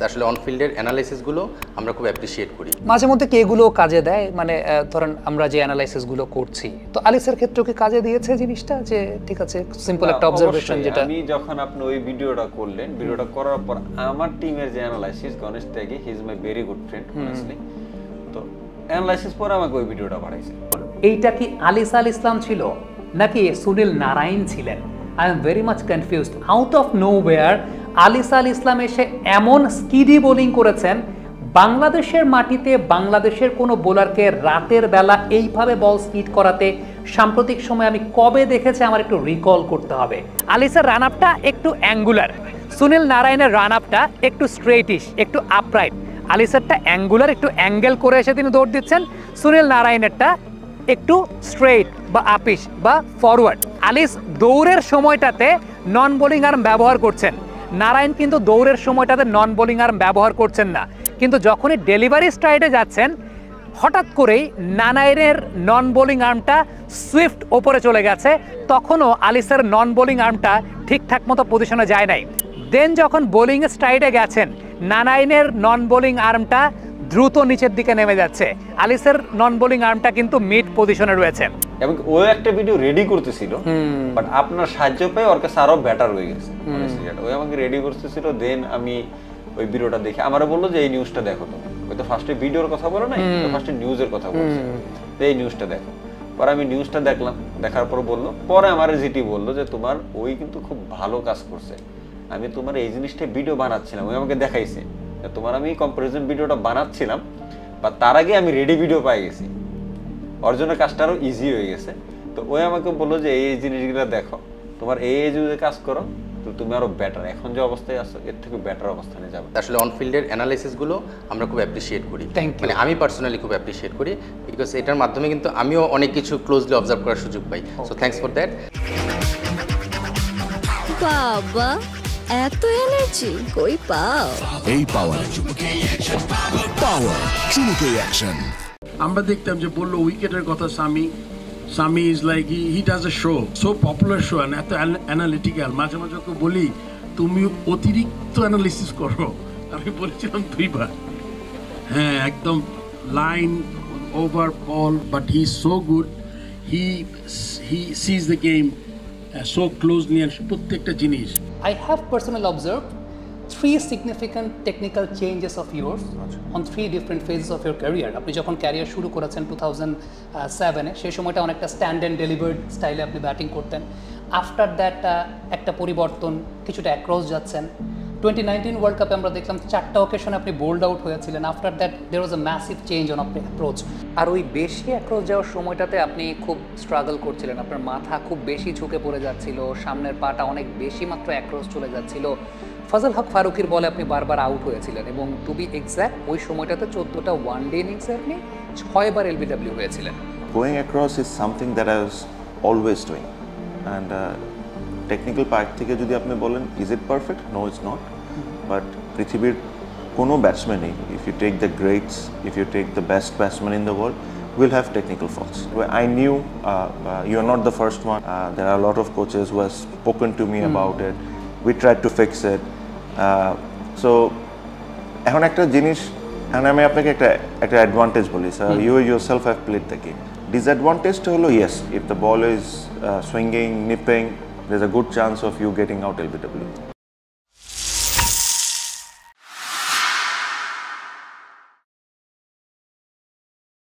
আসলে অন ফিল্ডের অ্যানালাইসিস গুলো আমরা খুব অ্যাপ্রিশিয়েট করি। মাঝে মধ্যে কি এগুলো কাজে দেয়? মানে ধরেন আমরা যে অ্যানালাইসিস গুলো করছি, তো আলিসের ক্ষেত্রে কি কাজে দিয়েছে জিনিসটা, যে ঠিক আছে সিম্পল একটা অবজারভেশন যেটা আমি যখন আপনি ওই ভিডিওটা করলেন, ভিডিওটা করার পর আমার টিমের যে analysis, Ganesh Tyagi, he is my very good friend honestly, তো অ্যানালাইসিস পরে আমাকে ওই ভিডিওটা পাঠাইছে। এইটা কি আলিস আল ইসলাম ছিল নাকি সুনীল নারায়ণ ছিলেন? I am very much confused. Out of nowhere Aliss Al Islam এসে এমন স্কিডি বোলিং করেছেন, বাংলাদেশের মাটিতে বাংলাদেশের কোনো বোলারকে রাতের বেলা এইভাবে বল স্কিড করাতে সাম্প্রতিক সময় আমি কবে দেখেছি আমার একটু রিকল করতে হবে। আলিসের রান আপটা একটু অ্যাঙ্গুলার, সুনীল নারায়ণের রান আপটা একটু স্ট্রেটিশ, একটু আপরাইট। আলিসেরটা অ্যাঙ্গুলার, একটু অ্যাঙ্গেল করে এসে তিনি দৌড় দিচ্ছেন, সুনীল নারায়ণেরটা একটু স্ট্রেট বা আপিস বা ফরওয়ার্ড। আলিস দৌড়ের সময়টাতে নন বোলিং আর্ম ব্যবহার করছেন, নারায়ণ কিন্তু দৌড়ের সময়টাতে নন বোলিং আর্ম ব্যবহার করছেন না। কিন্তু যখনই ডেলিভারি স্ট্রাইডে যাচ্ছেন, হঠাৎ করেই নারায়ণের নন বোলিং আর্মটা সুইফট ওপরে চলে গেছে, তখনও আলিসের নন বোলিং আর্মটা ঠিকঠাক মতো পজিশনে যায় নাই। দেন যখন বোলিং স্ট্রাইডে গেছেন, নারায়ণের নন বোলিং আর্মটা দ্রুত নিচের দিকে নেমে যাচ্ছে, আলিসের নন বোলিং আর্মটা কিন্তু মিড পজিশনে রয়েছে। এবং ও একটা ভিডিও রেডি করতেছিল, বাট আপনার সাহায্য পেয়ে ওর কাছে আরো বেটার হয়ে গেছে। ও আমাকে রেডি করতেছিল, দেন আমি ওই ভিডিওটা দেখে আমারে বললো যে এই নিউজটা দেখো। তুমি ওই তো ফার্স্টে ভিডিওর কথা বলো না, ফার্স্টে নিউজের কথা বলছে, তো এই নিউজটা দেখো। পরে আমি নিউজটা দেখলাম, দেখার পর বললো, পরে আমার জিটি বললো যে তোমার ওই কিন্তু খুব ভালো কাজ করছে, আমি তোমার এই জিনিসটা ভিডিও বানাচ্ছিলাম, ওই আমাকে দেখাইছে তোমার আমি কম্পারিজন ভিডিওটা বানাচ্ছিলাম, বা তার আগে আমি রেডি ভিডিও পাই গেছি, ওর জন্য কাজটা আরো ইজি হয়ে গেছে। তো ওই আমাকে বললো যে এই জিনিসগুলো দেখো, তোমার এই যদি কাজ করো তো তুমি আরো বেটার, এখন যে অবস্থায় আছো এর থেকে বেটার অবস্থানে যাবে। আসলে অন ফিল্ডের অ্যানালাইসিস গুলো আমরা খুব অ্যাপ্রিশিয়েট করি, মানে আমি পার্সোনালি খুব অ্যাপ্রিশিয়েট করি, বিকজ এটার মাধ্যমে কিন্তু আমিও অনেক কিছু ক্লোজলি অবজার্ভ করার সুযোগ পাই। So thanks for that. বাবা এত এনার্জি কই পাও? এই পাওয়ার চুমুকে অ্যাকশন। আমরা দেখতাম যে বললো উইকেটের কথা, Shami is like he does a show, so popular show, এত অ্যানালিটিক্যাল। মাঝে মাঝে ওকে বলি তুমি অতিরিক্ত অ্যানালিসিস করো, আমি বলেছিলাম 2 বার। হ্যাঁ, একদম line over ball, but he is so good, he sees the game so closely, প্রত্যেকটা জিনিস। I have personally observed 3 significant technical changes of yours on 3 different phases of your career. আপনি যখন ক্যারিয়ার শুরু করেছেন 2007-এ, সেই সময়টা অনেকটা স্ট্যান্ড অ্যান্ড ডেলিভার্ড স্টাইলে আপনি ব্যাটিং করতেন। আফটার দ্যাট একটা পরিবর্তন, কিছুটা অ্যাক্রস যাচ্ছেন। 2019 ওয়ার্ল্ড কাপে আমরা দেখলাম 4টা অকেশনে আপনি বোল্ড আউট হয়েছিলেন। After that there was a massive change on আপনার অ্যাপ্রোচ। আর ওই বেশি অ্যাক্রস যাওয়ার সময়টাতে আপনি খুব স্ট্রাগল করছিলেন, আপনার মাথা খুব বেশি ঝুঁকে পড়ে যাচ্ছিল, সামনের পাটা অনেক বেশি মাত্র অ্যাক্রস চলে যাচ্ছিল। ফজল হক ফারুকির বলে আপনি বারবার আউট হয়েছিলেন, এবং টু বি এক্স্যাক্ট ওই সময়টাতে 14টা ওয়ানডে ইনিংসে আপনি 6 বার এলবিডব্লিউ হয়েছিলেন। Going across is something that I was always doing, and technical part থেকে যদি আপনি বলেন is it perfect? No, it's not. But পৃথিবীর কোনো ব্যাটসম্যানই, if you take the greats, if you take the best batsman in the world, will have technical faults. I knew you're not the first one. There are a lot of coaches who have spoken to me about it. We tried to fix it. So এখন একটা জিনিস, এখন আমি আপনাকে একটা advantage বলি, sir, you yourself have played the game. Disadvantage হলো, yes, if the ball is swinging, nipping, there's a good chance of you getting out LBW.